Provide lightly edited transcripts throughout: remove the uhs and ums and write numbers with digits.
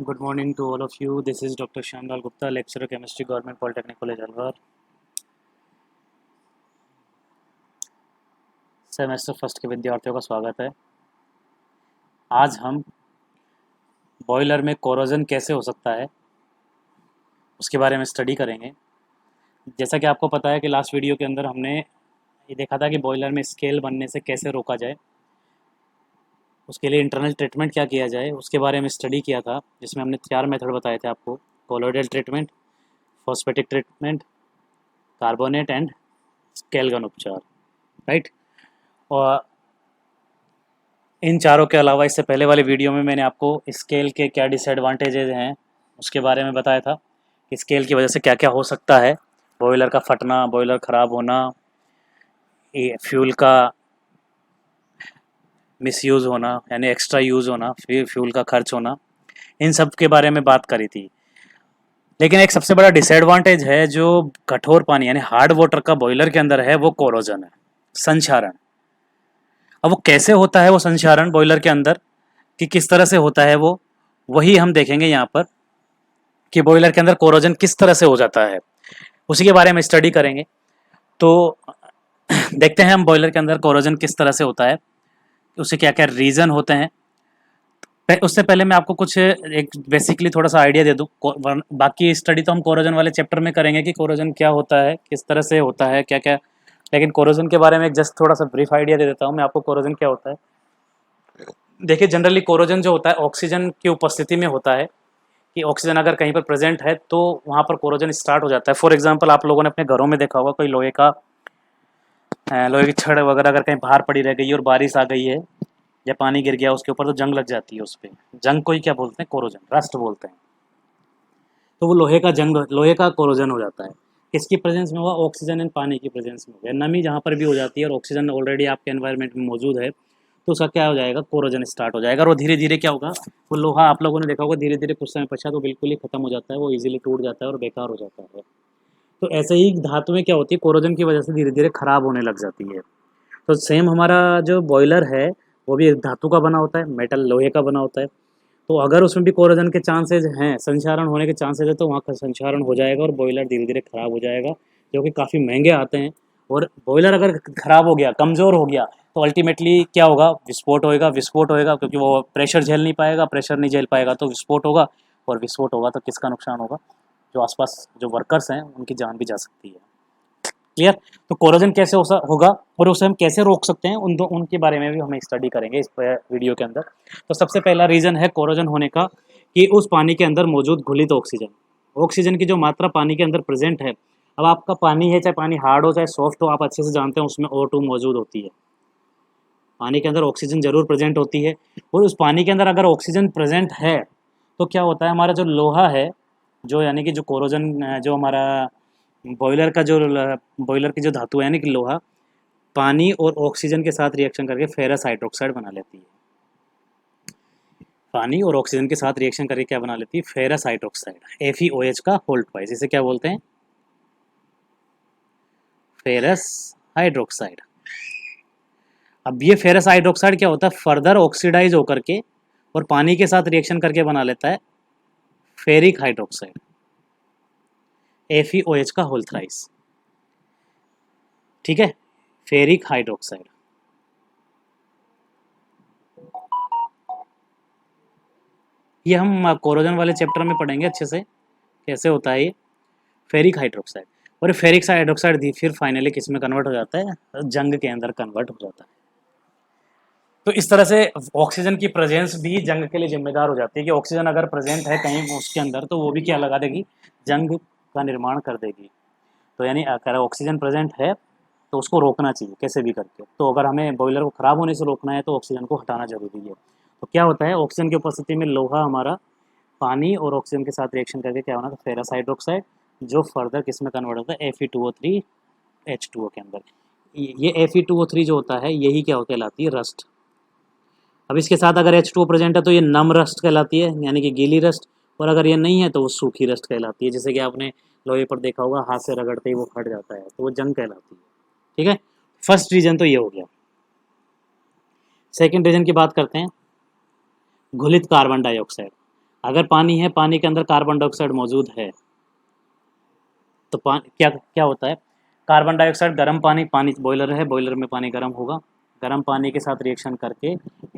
Good morning to all of you. This is Dr. Shyamlal Gupta, lecturer chemistry, Government Polytechnic College, Alwar. Semester first के विद्यार्थियों का स्वागत है. आज हम बॉयलर में कोरोजन कैसे हो सकता है उसके बारे में स्टडी करेंगे. जैसा कि आपको पता है कि लास्ट वीडियो के अंदर हमने ये देखा था कि बॉयलर में स्केल बनने से कैसे रोका जाए, उसके लिए इंटरनल ट्रीटमेंट क्या किया जाए उसके बारे में स्टडी किया था, जिसमें हमने 4 मेथड बताए थे आपको: colloidal treatment, phosphatic treatment, carbonate and scale gun उपचार. राइट. और इन चारों के अलावा इससे पहले वाले वीडियो में मैंने आपको स्केल के क्या डिसएडवांटेजेस हैं उसके बारे में बताया था कि स्केल की वजह से क्या क्या हो सकता है. बॉयलर का फटना, बॉयलर ख़राब होना, फ्यूल का मिसयूज़ होना यानी एक्स्ट्रा यूज़ होना, फ्यूल का खर्च होना, इन सब के बारे में बात करी थी. लेकिन एक सबसे बड़ा डिसएडवांटेज है जो कठोर पानी यानी हार्ड वाटर का बॉयलर के अंदर है, वो कोरोजन है, संक्षारण. अब वो कैसे होता है वो संक्षारण बॉयलर के अंदर, कि किस तरह से होता है वो, वही हम देखेंगे यहाँ पर कि बॉयलर के अंदर कोरोजन किस तरह से हो जाता है, उसी के बारे में स्टडी करेंगे. तो देखते हैं हम बॉयलर के अंदर कोरोजन किस तरह से होता है, उससे क्या क्या रीज़न होते हैं. उससे पहले मैं आपको कुछ एक बेसिकली थोड़ा सा आइडिया दे दूँ. बाकी स्टडी तो हम कोरोजन वाले चैप्टर में करेंगे कि कोरोजन क्या होता है, किस तरह से होता है, क्या क्या. लेकिन कोरोजन के बारे में एक जस्ट थोड़ा सा ब्रीफ आइडिया दे देता हूँ मैं आपको. कोरोजन क्या होता है, देखिए जनरली कोरोजन जो होता है ऑक्सीजन की उपस्थिति में होता है, कि ऑक्सीजन अगर कहीं पर प्रेजेंट है तो वहाँ पर कोरोजन स्टार्ट हो जाता है. फॉर एग्जांपल आप लोगों ने अपने घरों में देखा होगा कोई लोहे की छड़ वगैरह अगर कहीं बाहर पड़ी रह गई और बारिश आ गई है या पानी गिर गया उसके ऊपर, तो जंग लग जाती है उस पर. जंग को ही क्या बोलते हैं, कोरोजन, रस्ट बोलते हैं. तो वो लोहे का कोरोजन हो जाता है. किसकी प्रेजेंस में हुआ, ऑक्सीजन एंड पानी की प्रेजेंस में हो गया. नमी जहाँ पर भी हो जाती है और ऑक्सीजन ऑलरेडी आपके एनवायरनमेंट में मौजूद है, तो उसका क्या हो जाएगा, कोरोजन स्टार्ट हो जाएगा. और वो धीरे धीरे क्या होगा, वो लोहा आप लोगों ने देखा होगा धीरे धीरे कुछ समय पश्चात वो बिल्कुल ही खत्म हो जाता है, वो इजीली टूट जाता है और बेकार हो जाता है. तो ऐसे ही धातुएं क्या होती है, कोरोजन की वजह से धीरे धीरे खराब होने लग जाती है. तो सेम हमारा जो बॉयलर है वो भी एक धातु का बना होता है, मेटल लोहे का बना होता है. तो अगर उसमें भी कोरोजन के चांसेज हैं, संक्षारण होने के चांसेज है, तो वहाँ का संक्षारण हो जाएगा और बॉयलर धीरे धीरे खराब हो जाएगा, जो कि काफ़ी महंगे आते हैं. और बॉयलर अगर खराब हो गया, कमज़ोर हो गया, तो अल्टीमेटली क्या होगा, विस्फोट होएगा क्योंकि वो प्रेशर झेल नहीं पाएगा, प्रेशर नहीं झेल पाएगा तो विस्फोट होगा. और विस्फोट होगा तो किसका नुकसान होगा, जो आसपास जो वर्कर्स हैं उनकी जान भी जा सकती है. क्लियर. तो कोरोजन कैसे होगा और उसे हम कैसे रोक सकते हैं, उनके बारे में भी हम स्टडी करेंगे इस वीडियो के अंदर. तो सबसे पहला रीज़न है कोरोजन होने का कि उस पानी के अंदर मौजूद घुलित ऑक्सीजन की जो मात्रा पानी के अंदर प्रेजेंट है. अब आपका पानी है, चाहे पानी हार्ड हो चाहे सॉफ्ट हो, आप अच्छे से जानते हैं उसमें O2 मौजूद होती है. पानी के अंदर ऑक्सीजन जरूर प्रेजेंट होती है. और उस पानी के अंदर अगर ऑक्सीजन प्रेजेंट है तो क्या होता है, हमारा जो लोहा है, जो यानी कि जो कोरोजन, जो हमारा बॉयलर की जो धातु है यानी कि लोहा, पानी और ऑक्सीजन के साथ रिएक्शन करके फेरस हाइड्रोक्साइड बना लेती है. पानी और ऑक्सीजन के साथ रिएक्शन करके क्या बना लेती है, फेरस हाइड्रोक्साइड, FeOH का होल ट्वाइस. इसे क्या बोलते हैं, फेरस हाइड्रोक्साइड. अब ये फेरस हाइड्रोक्साइड क्या होता है, फर्दर ऑक्सीडाइज होकर के और पानी के साथ रिएक्शन करके बना लेता है फेरिक हाइड्रोक्साइड, FeOH का होल थ्राइस. ठीक है, फेरिक हाइड्रोक्साइड. ये हम कोरोजन वाले चैप्टर में पढ़ेंगे अच्छे से कैसे होता है ये फेरिक हाइड्रोक्साइड. और ये फेरिक हाइड्रोक्साइड फिर फाइनली किस में कन्वर्ट हो जाता है, जंग के अंदर कन्वर्ट हो जाता है. तो इस तरह से ऑक्सीजन की प्रेजेंस भी जंग के लिए जिम्मेदार हो जाती है, कि ऑक्सीजन अगर प्रेजेंट है कहीं उसके अंदर तो वो भी क्या लगा देगी, जंग का निर्माण कर देगी. तो यानी अगर ऑक्सीजन प्रेजेंट है तो उसको रोकना चाहिए कैसे भी करके. तो अगर हमें बॉयलर को ख़राब होने से रोकना है तो ऑक्सीजन को हटाना जरूरी है. तो क्या होता है, ऑक्सीजन की उपस्थिति में लोहा हमारा पानी और ऑक्सीजन के साथ रिएक्शन करके क्या होना था, फेरस हाइड्रोक्साइड, जो फर्दर किस में कन्वर्ट होता है, Fe2O3 H2O के अंदर. ये Fe2O3 जो होता है यही क्या कहलाती है, रस्ट. अब इसके साथ अगर H2O प्रेजेंट है तो ये नम रस्ट कहलाती है, यानी कि गीली रस्ट. और अगर ये नहीं है तो वो सूखी रस्ट कहलाती है. जैसे कि आपने लोहे पर देखा होगा, हाथ से रगड़ते ही वो फट जाता है, तो वो जंग कहलाती है. ठीक है, फर्स्ट रीजन तो ये हो गया. सेकेंड रीजन की बात करते हैं, घुलित कार्बन डाइऑक्साइड. अगर पानी है, पानी के अंदर कार्बन डाइऑक्साइड मौजूद है, तो क्या क्या होता है, कार्बन डाइऑक्साइड, गर्म पानी, पानी बॉयलर है, बॉयलर में पानी गर्म होगा, गर्म पानी के साथ रिएक्शन करके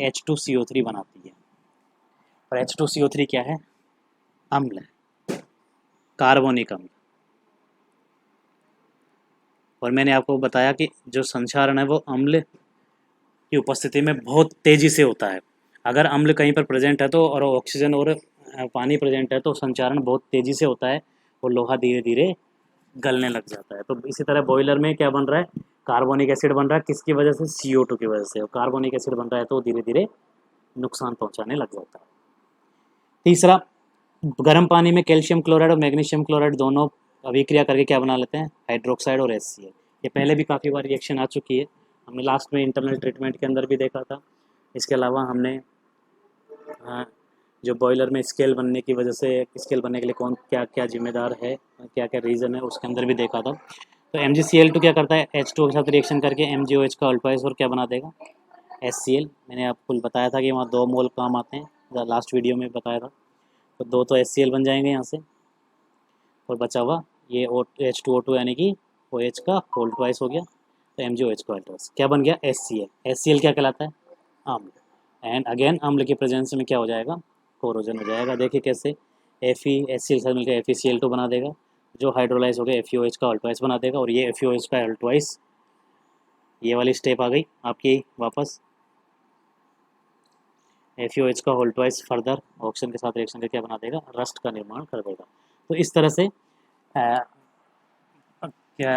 H2CO3 बनाती है। और H2CO3 क्या है? अम्ल है, कार्बोनिक अम्ल। और मैंने आपको बताया कि जो संक्षारण है वो अम्ल की उपस्थिति में बहुत तेज़ी से होता है। अगर अम्ल कहीं पर प्रेजेंट है तो, और ऑक्सीजन और पानी प्रेजेंट है, तो संचारण बहुत तेज़ी से होता है और लोहा धीरे धीरे गलने लग जाता है। तो इसी तरह बॉयलर में क्या बन रहा है, कार्बोनिक एसिड बन रहा है, किसकी वजह से? CO2 की वजह से। और कार्बोनिक एसिड बन रहा है तो धीरे धीरे नुकसान पहुंचाने लग जाता है। तीसरा, गर्म पानी में कैल्शियम क्लोराइड और मैग्नीशियम क्लोराइड दोनों अभिक्रिया करके क्या बना लेते हैं? हाइड्रोक्साइड और HCl। ये पहले भी काफ़ी बार रिएक्शन आ चुकी है, हमने लास्ट में इंटरनल ट्रीटमेंट के अंदर भी देखा था। इसके अलावा हमने जो बॉयलर में स्केल बनने की वजह से, स्केल बनने के लिए कौन क्या क्या जिम्मेदार है, क्या क्या रीज़न है, उसके अंदर भी देखा था। तो MgCl2 क्या करता है? H2O के साथ रिएक्शन करके MgOH का अल्टवाइस और क्या बना देगा? HCl। मैंने आपको बताया था कि वहाँ 2 मोल काम आते हैं, लास्ट वीडियो में बताया था। तो 2 तो HCl बन जाएंगे यहाँ से, और बचा हुआ ये H2O2 यानी कि OH का अल्टवाइस हो गया, तो MgOH का अल्टवाइस क्या बन गया? HCl। HCl क्या कहलाता है? अम्ल। एंड अगेन अम्ल की प्रेजेंस में क्या हो जाएगा? कोरोजन हो जाएगा। देखिए कैसे, HCl साथ मिलकर FeCl2 बना देगा, जो हाइड्रोलाइज हो गया FeOH का अल्टवाइस बना देगा, और ये FeOH का अल्टवाइस, ये वाली स्टेप आ गई आपकी वापस। FeOH का अल्टवाइस फर्दर ऑक्सीजन के साथ रिएक्शन करके बना देगा, रस्ट का निर्माण कर देगा। तो इस तरह से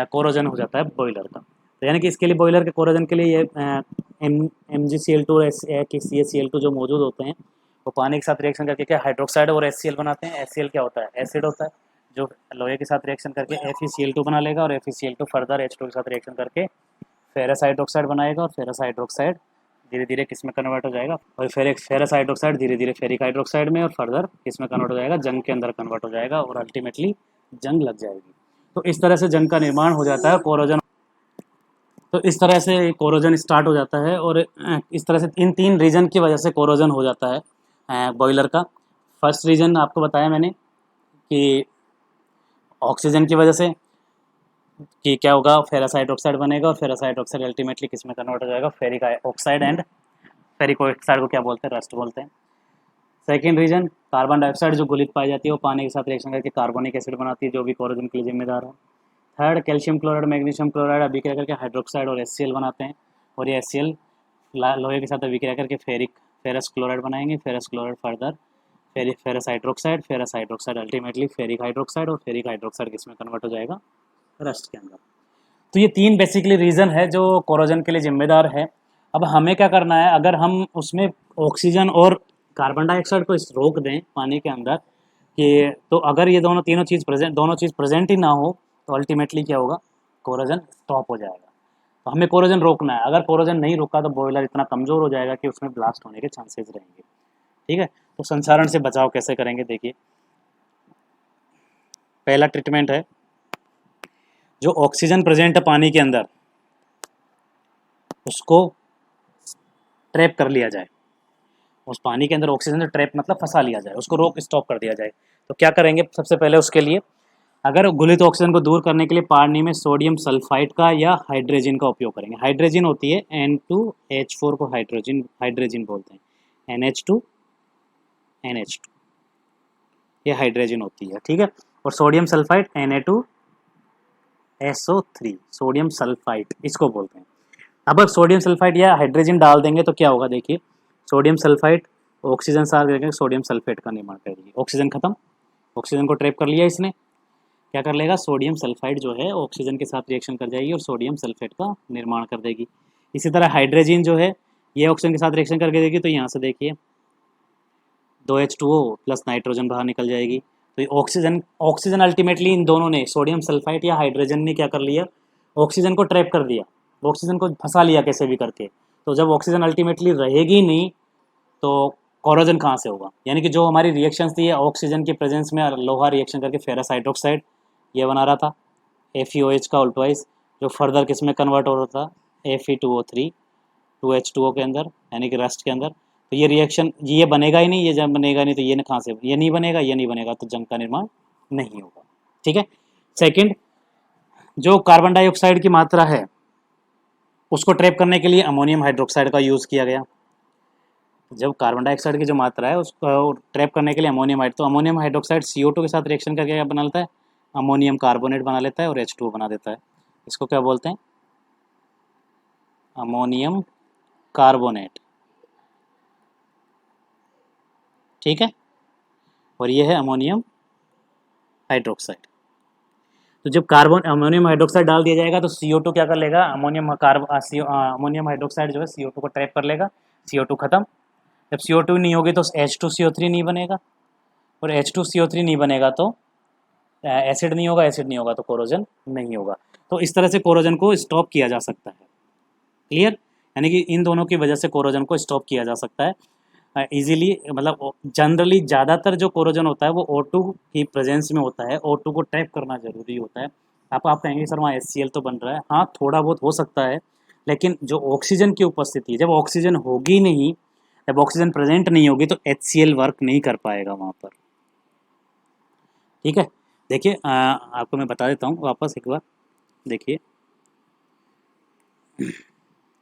कोरोजन हो जाता है बॉयलर का। तो यानी कि इसके लिए, बॉयलर के कोरोजन के लिए, ये MgCl2 CaCl2 जो मौजूद होते हैं, वो पानी के साथ रिएक्शन करके क्या हाइड्रोक्साइड और HCl बनाते हैं। HCl क्या होता है? एसिड होता है, जो लोहे के साथ रिएक्शन करके FeCl2 बना लेगा, और FeCl2 फर्दर H2 के साथ रिएक्शन करके फेरस हाइड्रोक्साइड बनाएगा, और फेरस हाइड्रोक्साइड धीरे धीरे किस में कन्वर्ट हो जाएगा? और फेरस हाइड्रोक्साइड धीरे धीरे फेरिक हाइड्रोक्साइड में, और फर्दर किस में कन्वर्ट हो जाएगा? जंग के अंदर कन्वर्ट हो जाएगा, और अल्टीमेटली जंग लग जाएगी। तो इस तरह से जंग का निर्माण हो जाता है, कोरोजन। तो इस तरह से कोरोजन स्टार्ट हो जाता है, और इस तरह से इन 3 रीजन की वजह से कोरोजन हो जाता है बॉयलर का। फर्स्ट रीजन आपको बताया मैंने कि ऑक्सीजन की वजह से, कि क्या होगा? फेरस हाइड्रोक्साइड बनेगा, और फेरस हाइड्रोक्साइड अल्टीमेटली किस में कन्वर्ट हो जाएगा? Ferric oxide, and ferric oxide को क्या बोलते हैं? रस्ट बोलते हैं। सेकेंड रीजन, कार्बन डाइऑक्साइड जो गलित पाई जाती है, वो पानी के साथ रिएक्शन करके कार्बोनिक एसिड बनाती है, जो भी कोरोजन के लिए जिम्मेदार है। Third, calcium chloride magnesium chloride अभिक्रिया करके हाइड्रोक्साइड और HCl बनाते हैं, और ये HCl लोहे के साथ अभिक्रिया करके फेरस क्लोराइड बनाएंगे, ferrous chloride further ferrous hydroxide ultimately ferric hydroxide, और फेरिक हाइड्रोक्साइड किस में कन्वर्ट हो जाएगा? रस्ट के अंदर। तो ये 3 बेसिकली रीज़न है जो कोरोजन के लिए जिम्मेदार है। अब हमें क्या करना है, अगर हम उसमें ऑक्सीजन और कार्बन डाइऑक्साइड को रोक दें पानी के अंदर, कि तो अगर ये दोनों चीज़ प्रेजेंट ही ना हो, तो अल्टीमेटली क्या होगा? कोरोजन स्टॉप हो जाएगा। तो हमें कोरोजन रोकना है। अगर कोरोजन नहीं रुका तो बॉयलर इतना कमज़ोर हो जाएगा कि उसमें ब्लास्ट होने के चांसेस रहेंगे। ठीक है, तो संचारण से बचाव कैसे करेंगे? देखिए, पहला ट्रीटमेंट है, जो ऑक्सीजन प्रेजेंट है पानी के अंदर, उसको ट्रैप कर लिया जाए। उस पानी के अंदर ऑक्सीजन ट्रैप मतलब फंसा लिया जाए, उसको रोक स्टॉप कर दिया जाए। तो क्या करेंगे? सबसे पहले उसके लिए, अगर घुलित ऑक्सीजन को दूर करने के लिए पानी में सोडियम सल्फाइड का या हाइड्रोजन का उपयोग करेंगे। हाइड्रोजन होती है N2H4 को हाइड्रोजन बोलते हैं, NH2 NH2, ये हाइड्रोजन होती है। ठीक है, और sodium sulphide Na2SO3, sodium sulphide इसको बोलते हैं। अब सोडियम सल्फाइड या हाइड्रोजन डाल देंगे तो क्या होगा? देखिए, सोडियम सल्फाइड ऑक्सीजन साथ करके सोडियम सल्फेट का निर्माण करेगी। ऑक्सीजन खत्म, ऑक्सीजन को ट्रैप कर लिया इसने, क्या कर लेगा? सोडियम सल्फाइड जो है ऑक्सीजन के साथ रिएक्शन कर जाएगी और सोडियम सल्फेट का निर्माण कर देगी। इसी तरह हाइड्रोजन जो है ये ऑक्सीजन के साथ रिएक्शन करके देगी, तो यहाँ से देखिए 2H2O प्लस नाइट्रोजन बाहर निकल जाएगी। तो ऑक्सीजन अल्टीमेटली इन दोनों ने, सोडियम सल्फाइड या हाइड्रोजन ने क्या कर लिया? ऑक्सीजन को ट्रैप कर दिया, ऑक्सीजन को फंसा लिया कैसे भी करके। तो जब ऑक्सीजन अल्टीमेटली रहेगी नहीं तो कोरोजन कहाँ से होगा? यानी कि जो हमारी रिएक्शंस थी, ऑक्सीजन की प्रेजेंस में लोहा रिएक्शन करके फेरस हाइड्रोक्साइड ये बना रहा था, FeOH का अल्टवाइस, जो फर्दर किस में कन्वर्ट हो रहा था? Fe2O3 2H2O के अंदर, यानी कि रस्ट के अंदर। तो ये रिएक्शन ये बनेगा ही नहीं, ये जब बनेगा नहीं तो ये कहाँ से, ये नहीं बनेगा, ये नहीं बनेगा, तो जंग का निर्माण नहीं होगा। ठीक है। सेकंड, जो कार्बन डाइऑक्साइड की मात्रा है उसको ट्रैप करने के लिए अमोनियम हाइड्रोक्साइड का यूज़ किया गया। जब कार्बन डाइऑक्साइड की जो मात्रा है उसको ट्रैप करने के लिए अमोनियम हाइड्रोक्साइड CO2 के साथ रिएक्शन करके क्या बना लेता है, अमोनियम कार्बोनेट बना लेता है और H2O बना देता है। इसको क्या बोलते हैं, अमोनियम कार्बोनेट। ठीक है। और ये है अमोनियम हाइड्रोक्साइड। तो जब अमोनियम हाइड्रोक्साइड डाल दिया जाएगा तो CO2 क्या कर लेगा, अमोनियम हाइड्रोक्साइड जो है CO2 को ट्रैप कर लेगा, CO2 खत्म। जब CO2 नहीं होगी तो H2CO3 नहीं बनेगा, और H2CO3 नहीं बनेगा तो एसिड नहीं होगा, एसिड नहीं होगा तो कोरोजन नहीं होगा। तो इस तरह से कोरोजन को स्टॉप किया जा सकता है। क्लियर, यानी कि इन दोनों की वजह से कोरोजन को स्टॉप किया जा सकता है इजीली। मतलब जनरली ज़्यादातर जो कोरोजन होता है वो O2 की प्रेजेंस में होता है, O2 को ट्रैप करना जरूरी होता है। आप कहेंगे सर वहाँ HCl तो बन रहा है, हाँ थोड़ा बहुत हो सकता है, लेकिन जो ऑक्सीजन की उपस्थिति है, जब ऑक्सीजन होगी नहीं, जब ऑक्सीजन प्रेजेंट नहीं होगी तो HCl वर्क नहीं कर पाएगा वहाँ पर। ठीक है। देखिए आपको मैं बता देता हूँ वापस एक बार, देखिए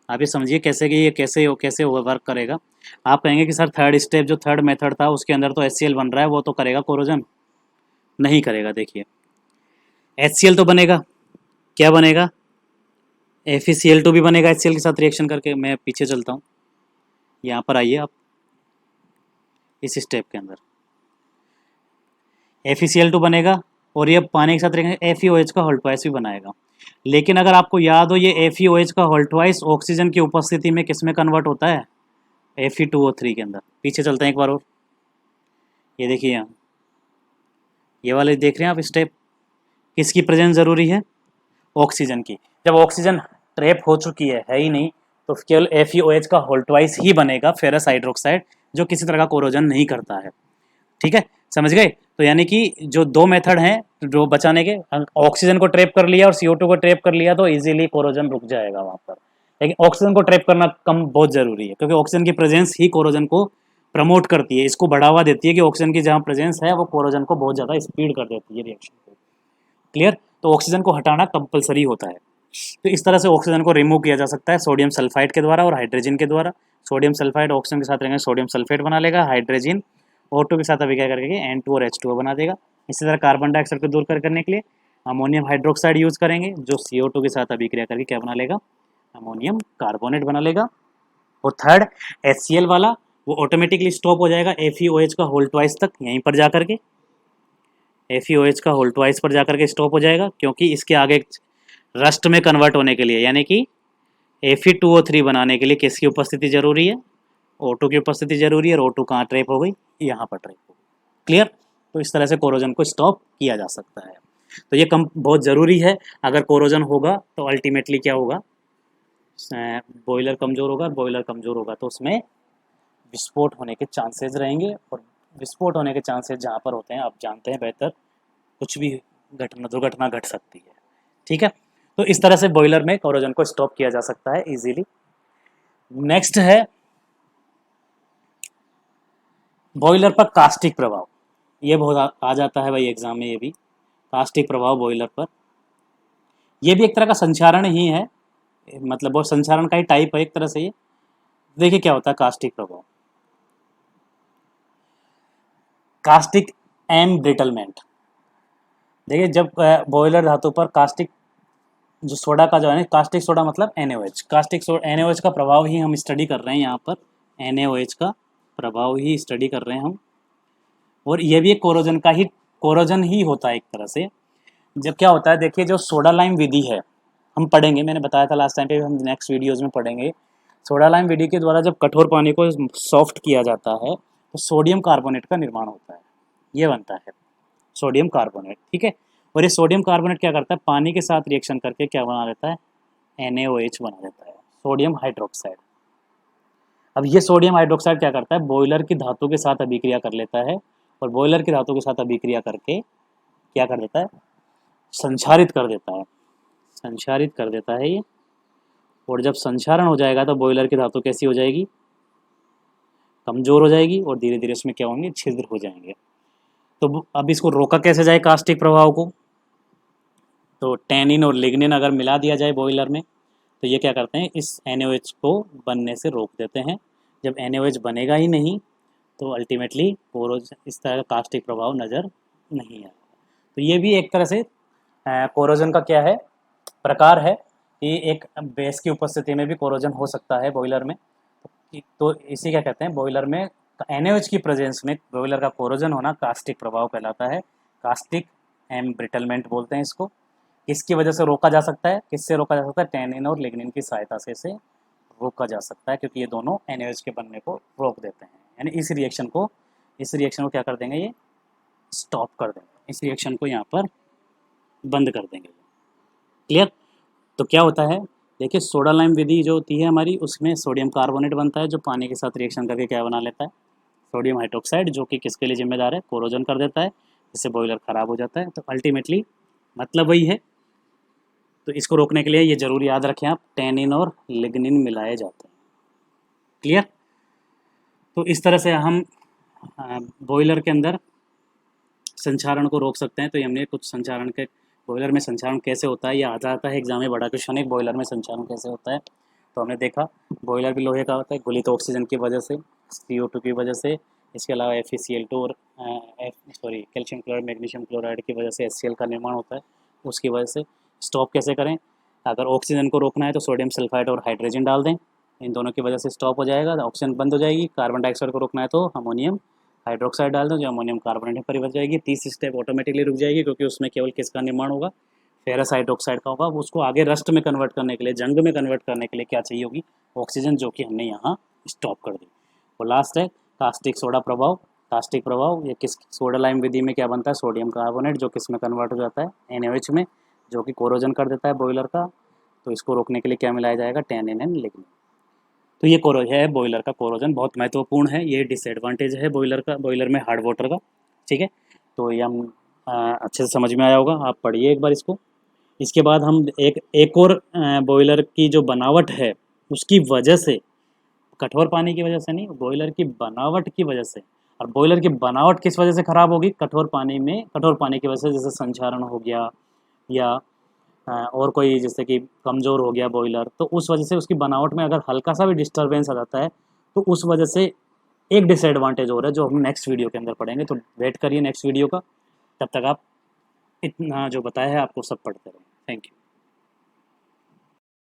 आप ये समझिए कैसे कि ये कैसे वर्क करेगा। आप कहेंगे कि सर थर्ड स्टेप जो थर्ड मेथड था उसके अंदर तो HCl बन रहा है, वो तो करेगा कोरोजन, नहीं करेगा। देखिए HCl तो बनेगा, क्या बनेगा, FeCl2 भी बनेगा HCl के साथ रिएक्शन करके। मैं पीछे चलता हूँ, यहाँ पर आइए आप, इस स्टेप के अंदर FeCl2 बनेगा और ये पानी के साथ रहेंगे FeOH का होल ट्वाइस भी बनाएगा। लेकिन अगर आपको याद हो, ये FeOH का होल ट्वाइस ऑक्सीजन की उपस्थिति में किस में कन्वर्ट होता है, Fe2O3 के अंदर। पीछे चलते हैं एक बार और, ये देखिए यहाँ ये वाले देख रहे हैं आप स्टेप, किसकी प्रेजेंस ज़रूरी है, ऑक्सीजन की। जब ऑक्सीजन ट्रैप हो चुकी है ही नहीं, तो केवल FeOH का होल ट्वाइस ही बनेगा, फेरस हाइड्रोक्साइड, जो किसी तरह का कोरोजन नहीं करता है। ठीक है, समझ गए। तो यानी कि जो दो मेथड हैं जो बचाने के, ऑक्सीजन को ट्रैप कर लिया और CO2 को ट्रैप कर लिया तो इजीली कोरोजन रुक जाएगा वहाँ पर। लेकिन ऑक्सीजन को ट्रैप करना कम बहुत ज़रूरी है, क्योंकि ऑक्सीजन की प्रेजेंस ही कोरोजन को प्रमोट करती है, इसको बढ़ावा देती है कि ऑक्सीजन की जहाँ प्रेजेंस है वो कोरोजन को बहुत ज़्यादा स्पीड कर देती है रिएक्शन को। क्लियर। तो ऑक्सीजन को हटाना कंपलसरी होता है। तो इस तरह से ऑक्सीजन को रिमूव किया जा सकता है सोडियम सल्फाइड के द्वारा और हाइड्रोजन के द्वारा। सोडियम सल्फाइड ऑक्सीजन के साथ रहेंगे, सोडियम सल्फेट बना लेगा, हाइड्रोजन O2 के साथ अभिक्रिया करके N2 और H2O बना देगा। इसी तरह कार्बन डाइऑक्साइड को दूर करने के लिए अमोनियम हाइड्रोक्साइड यूज करेंगे, जो CO2 के साथ अभिक्रिया करके क्या बना लेगा, अमोनियम कार्बोनेट बना लेगा। और थर्ड HCl वाला वो ऑटोमेटिकली स्टॉप हो जाएगा FeOH का होल ट्वाइस तक, यहीं पर जा करके FeOH का होल ट्वाइस पर जाकर के स्टॉप हो जाएगा, क्योंकि इसके आगे रस्ट में कन्वर्ट होने के लिए, यानी कि Fe2O3 बनाने के लिए किसकी उपस्थिति जरूरी है, O2 की उपस्थिति जरूरी है। और O2 कहाँ ट्रैप हो गई, यहाँ पर ट्रैप हो गई। क्लियर। तो इस तरह से कोरोजन को स्टॉप किया जा सकता है। तो ये बहुत ज़रूरी है। अगर कोरोजन होगा तो अल्टीमेटली क्या होगा, बॉयलर कमज़ोर होगा, बॉयलर कमज़ोर होगा तो उसमें विस्फोट होने के चांसेस रहेंगे, और विस्फोट होने के चांसेस जहाँ पर होते हैं आप जानते हैं बेहतर, कुछ भी दुर्घटना घट सकती है। ठीक है। तो इस तरह से बॉयलर में कोरोजन को स्टॉप किया जा सकता है इजीली। नेक्स्ट है बॉयलर पर कास्टिक प्रभाव। ये बहुत आ जाता है भाई एग्जाम में, ये भी कास्टिक प्रभाव बॉयलर पर। ये भी एक तरह का संचारण ही है, मतलब वो संचारण का ही टाइप है एक तरह से। ये देखिए क्या होता है कास्टिक प्रभाव, कास्टिक एम्ब्रिटलमेंट। देखिए जब बॉयलर धातु पर कास्टिक जो सोडा का जो है, कास्टिक सोडा मतलब NaOH, कास्टिक NaOH का प्रभाव ही हम स्टडी कर रहे हैं यहाँ पर, NaOH का प्रभाव ही स्टडी कर रहे हैं हम। और ये भी एक कोरोजन ही होता है एक तरह से। जब क्या होता है देखिए, जो सोडा लाइम विधि है हम पढ़ेंगे, मैंने बताया था लास्ट टाइम पे, हम नेक्स्ट वीडियोज़ में पढ़ेंगे। सोडा लाइम विधि के द्वारा जब कठोर पानी को सॉफ्ट किया जाता है तो सोडियम कार्बोनेट का निर्माण होता है, ये बनता है सोडियम कार्बोनेट। ठीक है। और ये सोडियम कार्बोनेट क्या करता है, पानी के साथ रिएक्शन करके क्या बना देता है, NaOH बना देता है, सोडियम हाइड्रोक्साइड। अब ये सोडियम हाइड्रोक्साइड क्या करता है, बॉयलर की धातु के साथ अभिक्रिया कर लेता है, और बॉयलर की धातु के साथ अभिक्रिया करके क्या कर देता है, संक्षारित कर देता है, संक्षारित कर देता है ये। और जब संक्षारण हो जाएगा तो बॉयलर की धातु कैसी हो जाएगी, कमज़ोर हो जाएगी और धीरे धीरे उसमें क्या होंगे, छिद्र हो जाएंगे। तो अब इसको रोका कैसे जाए कास्टिक प्रभाव को? तो टैनिन और लिग्निन अगर मिला दिया जाए बॉयलर में तो ये क्या करते हैं, इस NaOH को बनने से रोक देते हैं। जब NaOH बनेगा ही नहीं तो अल्टीमेटली कोरोजन, इस तरह का कास्टिक प्रभाव नज़र नहीं आएगा। तो ये भी एक तरह से कोरोजन का क्या है, प्रकार है कि एक बेस की उपस्थिति में भी कोरोजन हो सकता है बॉयलर में। तो इसी क्या कहते हैं, बॉयलर में NaOH की प्रेजेंस में बॉयलर का कोरोजन होना कास्टिक प्रभाव कहलाता है। कास्टिक एम्ब्रिटलमेंट बोलते हैं इसको। इसकी वजह से रोका जा सकता है, किससे रोका जा सकता है, टैनिन और लिग्निन की सहायता से इसे रोका जा सकता है, क्योंकि ये दोनों NaOH के बनने को रोक देते हैं। यानी इस रिएक्शन को क्या कर देंगे, ये स्टॉप कर देंगे, इस रिएक्शन को यहाँ पर बंद कर देंगे। क्लियर? तो क्या होता है, देखिए सोडा लाइम विधि जो होती है हमारी, उसमें सोडियम कार्बोनेट बनता है जो पानी के साथ रिएक्शन करके क्या बना लेता है, सोडियम हाइड्रोक्साइड, जो कि किसके लिए जिम्मेदार है, कोरोजन कर देता है, जिससे बॉयलर ख़राब हो जाता है। तो अल्टीमेटली मतलब वही है। तो इसको रोकने के लिए ये ज़रूर याद रखें आप, टैनिन और लिग्निन मिलाए जाते हैं। क्लियर? तो इस तरह से हम बॉयलर के अंदर संचारण को रोक सकते हैं। तो ये हमने कुछ संचारण के, बॉयलर में संचारण कैसे होता है, ये आ जाता है एग्जाम में, बड़ा क्वेश्चन है, बॉयलर में संचारण कैसे होता है। तो हमने देखा बॉयलर भी लोहे का होता है, गलित ऑक्सीजन की वजह से, CO2 की वजह से, इसके अलावा FeCl2 और कैल्शियम क्लोराइड मैग्नीशियम क्लोराइड की वजह से HCl का निर्माण होता है, उसकी वजह से। स्टॉप कैसे करें, अगर ऑक्सीजन को रोकना है तो सोडियम सल्फाइड और हाइड्रोजन डाल दें, इन दोनों की वजह से स्टॉप हो जाएगा, ऑक्सीजन बंद हो जाएगी। कार्बन डाइऑक्साइड को रोकना है तो अमोनियम हाइड्रोक्साइड डाल दो, जो अमोनियम कार्बोनेट में परिवर्तित हो जाएगी। तीसरी स्टेप ऑटोमेटिकली रुक जाएगी, क्योंकि उसमें केवल किसका निर्माण होगा, फेरस हाइड्रोक्साइड का होगा। उसको आगे रस्ट में कन्वर्ट करने के लिए, जंग में कन्वर्ट करने के लिए क्या चाहिए होगी, ऑक्सीजन, जो कि हमने यहाँ स्टॉप कर दी। और लास्ट है कास्टिक सोडा प्रभाव। कास्टिक प्रभाव ये किस, सोडा लाइम विधि में क्या बनता है, सोडियम कार्बोनेट, जो किस में कन्वर्ट हो जाता है, NaOH में, जो कि कोरोजन कर देता है बॉयलर का। तो इसको रोकने के लिए क्या मिलाया जाएगा, टैनिन एंड लिग्निन। तो ये है बॉयलर का कोरोजन, बहुत महत्वपूर्ण है, ये डिसएडवांटेज है बॉयलर का, बॉयलर में हार्ड वाटर का। ठीक है, तो ये हम अच्छे से समझ में आया होगा, आप पढ़िए एक बार इसको। इसके बाद हम एक और बॉयलर की जो बनावट है उसकी वजह से, कठोर पानी की वजह से नहीं, बॉयलर की बनावट की वजह से। और बॉयलर की बनावट किस वजह से ख़राब होगी, कठोर पानी में, कठोर पानी की वजह से, जैसे संचारण हो गया या और कोई जैसे कि कमज़ोर हो गया बॉयलर, तो उस वजह से उसकी बनावट में अगर हल्का सा भी डिस्टर्बेंस आ जाता है तो उस वजह से एक डिसएडवांटेज हो रहा है, जो हम नेक्स्ट वीडियो के अंदर पढ़ेंगे। तो वेट करिए नेक्स्ट वीडियो का, तब तक आप इतना जो बताया है आपको सब पढ़ते रहें। Thank you.